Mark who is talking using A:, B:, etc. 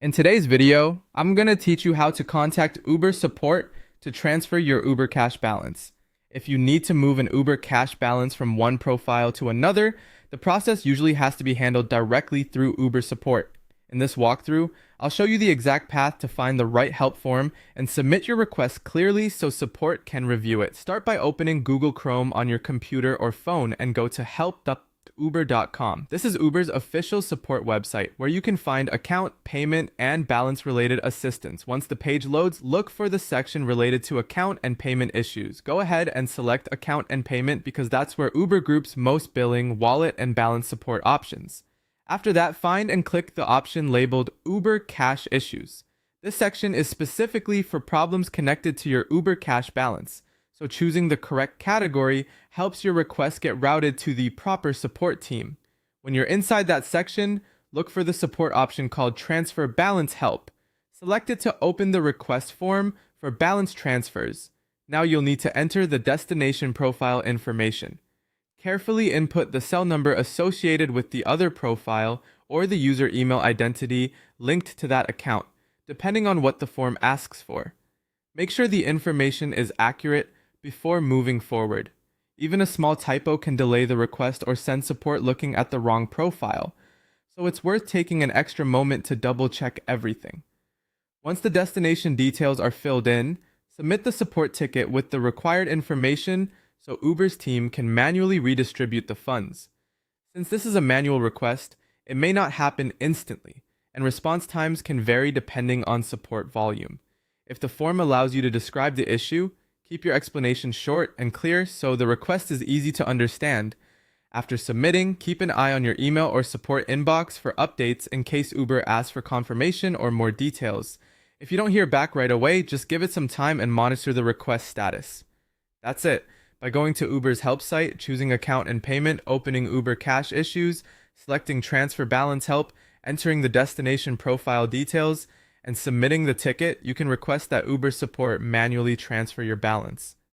A: In today's video, I'm going to teach you how to contact Uber support to transfer your Uber Cash balance. If you need to move an Uber Cash balance from one profile to another, the process usually has to be handled directly through Uber support. In this walkthrough, I'll show you the exact path to find the right help form and submit your request clearly so support can review it. Start by opening Google Chrome on your computer or phone and go to help.uber.com. This is Uber's official support website where you can find account, payment, and balance related assistance. Once the page loads, look for the section related to account and payment issues. Go ahead and select account and payment because that's where Uber groups most billing, wallet, and balance support options. After that, find and click the option labeled Uber Cash Issues. This section is specifically for problems connected to your Uber Cash balance, so choosing the correct category helps your request get routed to the proper support team. When you're inside that section, look for the support option called Transfer Balance Help. Select it to open the request form for balance transfers. Now you'll need to enter the destination profile information. Carefully input the cell number associated with the other profile or the user email identity linked to that account, depending on what the form asks for. Make sure the information is accurate before moving forward. Even a small typo can delay the request or send support looking at the wrong profile, so it's worth taking an extra moment to double check everything. Once the destination details are filled in, submit the support ticket with the required information so Uber's team can manually redistribute the funds. Since this is a manual request, it may not happen instantly, and response times can vary depending on support volume. If the form allows you to describe the issue, keep your explanation short and clear so the request is easy to understand. After submitting, keep an eye on your email or support inbox for updates in case Uber asks for confirmation or more details. If you don't hear back right away, just give it some time and monitor the request status. That's it. By going to Uber's help site, choosing account and payment, opening Uber Cash Issues, selecting Transfer Balance Help, entering the destination profile details, and submitting the ticket, you can request that Uber support manually transfer your balance.